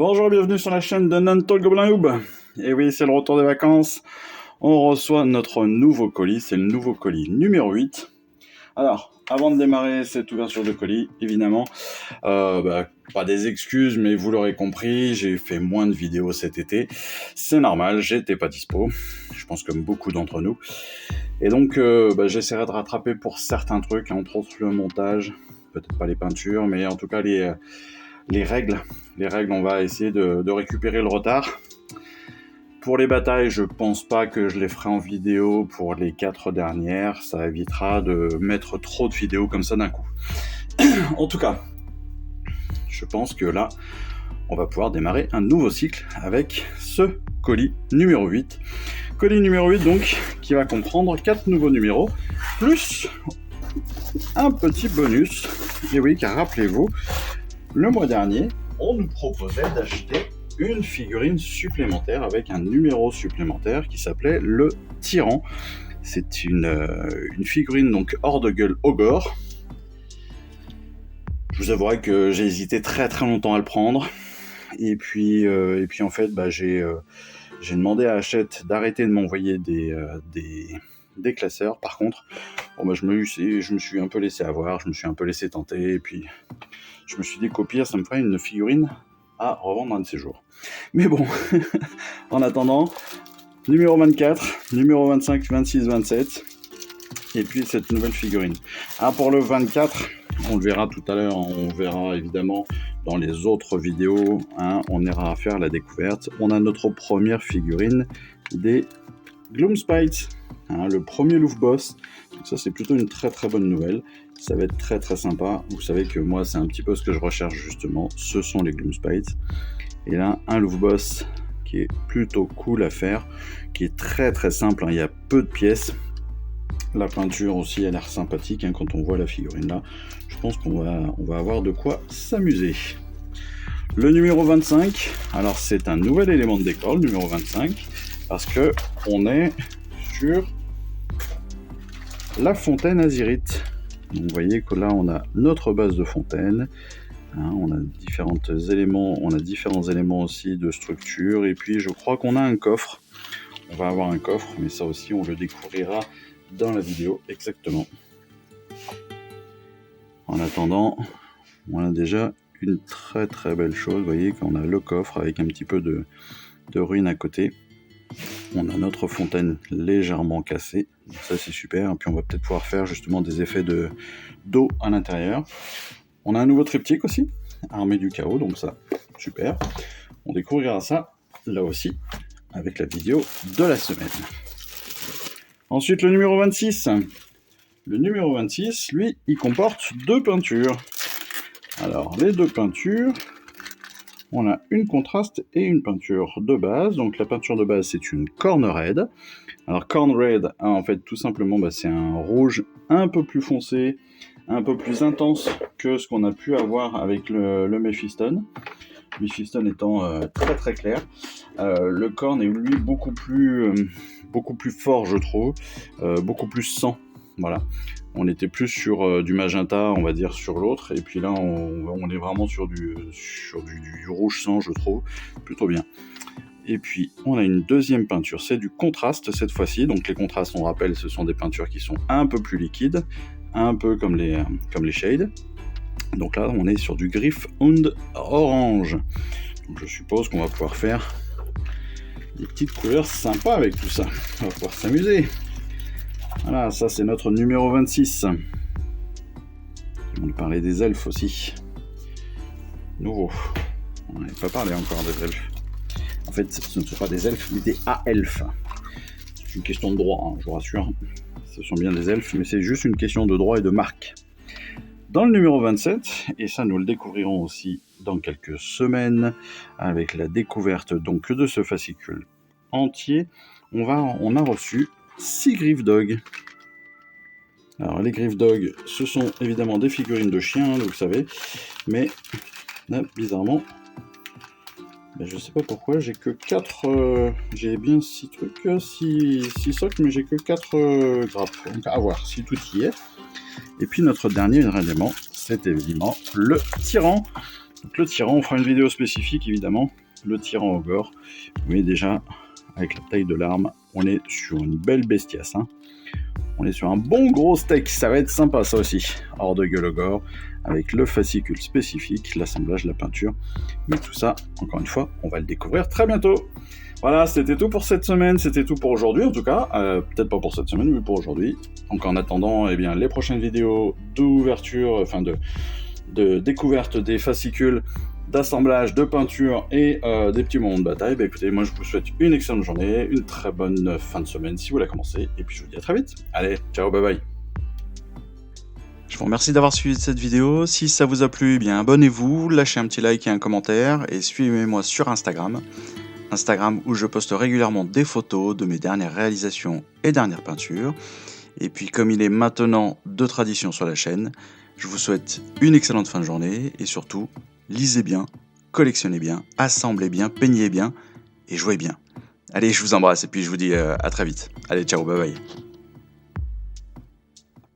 Bonjour et bienvenue sur la chaîne de Nanto le Gobelin Noob. Et oui, c'est le retour des vacances. On reçoit notre nouveau colis, c'est le nouveau colis numéro 8. Alors, avant de démarrer cette ouverture de colis, évidemment, pas des excuses, mais vous l'aurez compris, j'ai fait moins de vidéos cet été. C'est normal, j'étais pas dispo, je pense comme beaucoup d'entre nous. Et donc, j'essaierai de rattraper pour certains trucs, entre autres le montage, peut-être pas les peintures, mais en tout cas les règles. Les règles, on va essayer de récupérer le retard. Pour les batailles, je pense pas que je les ferai en vidéo pour les 4 dernières. Ça évitera de mettre trop de vidéos comme ça d'un coup. En tout cas, je pense que là, on va pouvoir démarrer un nouveau cycle avec ce colis numéro 8. Colis numéro 8, donc, qui va comprendre 4 nouveaux numéros, plus un petit bonus. Et oui, car rappelez-vous, le mois dernier, on nous proposait d'acheter une figurine supplémentaire avec un numéro supplémentaire qui s'appelait le Tyran. C'est une figurine donc hors de gueule Ogre. Je vous avouerai que j'ai hésité très très longtemps à le prendre. Et puis en fait, j'ai demandé à Hachette d'arrêter de m'envoyer des classeurs. Par contre, je me suis un peu laissé avoir, je me suis un peu laissé tenter. Et puis, je me suis dit qu'au pire, ça me ferait une figurine à revendre un de ces jours. Mais bon, en attendant, numéro 24, numéro 25, 26, 27, et puis cette nouvelle figurine. Pour le 24, on le verra tout à l'heure, on verra évidemment dans les autres vidéos, on ira faire la découverte. On a notre première figurine des Gloomspite, le premier Louvre Boss. Donc ça, c'est plutôt une très très bonne nouvelle. Ça va être très très sympa. Vous savez que moi, c'est un petit peu ce que je recherche justement. Ce sont les Gloomspite. Et là, un Louvre Boss qui est plutôt cool à faire, qui est très très simple. Il y a peu de pièces. La peinture aussi a l'air sympathique quand on voit la figurine là. Je pense qu'on va avoir de quoi s'amuser. Le numéro 25, alors c'est un nouvel élément de décor, le numéro 25, parce que on est sur la fontaine azyrite. Donc vous voyez que là on a notre base de fontaine, on a différents éléments aussi de structure, et puis je crois qu'on a un coffre. On va avoir un coffre, mais ça aussi on le découvrira dans la vidéo exactement. En attendant, on a déjà une très très belle chose. Vous voyez qu'on a le coffre avec un petit peu de ruine à côté. On a notre fontaine légèrement cassée, ça c'est super. Et puis on va peut-être pouvoir faire justement des effets d'eau à l'intérieur. On a un nouveau triptyque aussi, armée du chaos, donc ça, super. On découvrira ça là aussi avec la vidéo de la semaine. Ensuite, le numéro 26. Le numéro 26, lui, il comporte 2 peintures. Alors, les 2 peintures, on a une contraste et une peinture de base. Donc, la peinture de base, c'est une Corn Red. Alors, Corn Red, en fait, tout simplement, c'est un rouge un peu plus foncé, un peu plus intense que ce qu'on a pu avoir avec le Mephiston. Mephiston étant très très clair. Le Corn est, lui, beaucoup plus fort, je trouve, beaucoup plus sang. Voilà, on était plus sur du magenta, on va dire, sur l'autre, et puis là on est vraiment sur du rouge sang, je trouve, plutôt bien. Et puis on a une deuxième peinture, c'est du contraste cette fois-ci. Donc les contrastes, on rappelle, ce sont des peintures qui sont un peu plus liquides, un peu comme les shades. Donc là on est sur du Gryph-hound orange. Donc je suppose qu'on va pouvoir faire des petites couleurs sympas avec tout ça. On va pouvoir s'amuser. Voilà, ça c'est notre numéro 26. On va parler des elfes aussi. Nouveau. On n'avait pas parlé encore des elfes. En fait, ce ne sont pas des elfes, mais des A-elfes. C'est une question de droit, je vous rassure. Ce sont bien des elfes, mais c'est juste une question de droit et de marque. Dans le numéro 27, et ça nous le découvrirons aussi dans quelques semaines, avec la découverte donc de ce fascicule entier, on a reçu 6 Griffdog. Alors les Griffdog, ce sont évidemment des figurines de chiens, vous le savez, mais là, bizarrement, je sais pas pourquoi, j'ai que 4, j'ai bien 6 trucs, 6 socles, mais j'ai que 4 grappes. Donc à voir si tout y est. Et puis notre dernier élément, c'est évidemment le Tyran. Donc le tyran, on fera une vidéo spécifique évidemment. Le tyran ogre, vous voyez déjà avec la taille de l'arme, on est sur une belle bestiasse. Hein. On est sur un bon gros steak, ça va être sympa ça aussi. Hors de gueule ogre, avec le fascicule spécifique, l'assemblage, la peinture. Mais tout ça, encore une fois, on va le découvrir très bientôt. Voilà, c'était tout pour cette semaine, c'était tout pour aujourd'hui en tout cas. Peut-être pas pour cette semaine, mais pour aujourd'hui. Donc en attendant, eh bien, les prochaines vidéos d'ouverture, enfin de découverte des fascicules, d'assemblage, de peinture et des petits moments de bataille, bah écoutez, moi je vous souhaite une excellente journée, une très bonne fin de semaine si vous la commencez, et puis je vous dis à très vite. Allez, ciao, bye bye. Je vous remercie d'avoir suivi cette vidéo. Si ça vous a plu, eh bien abonnez-vous, lâchez un petit like et un commentaire, et suivez-moi sur Instagram où je poste régulièrement des photos de mes dernières réalisations et dernières peintures. Et puis comme il est maintenant de tradition sur la chaîne, je vous souhaite une excellente fin de journée et surtout, lisez bien, collectionnez bien, assemblez bien, peignez bien et jouez bien. Allez, je vous embrasse et puis je vous dis à très vite. Allez, ciao, bye bye.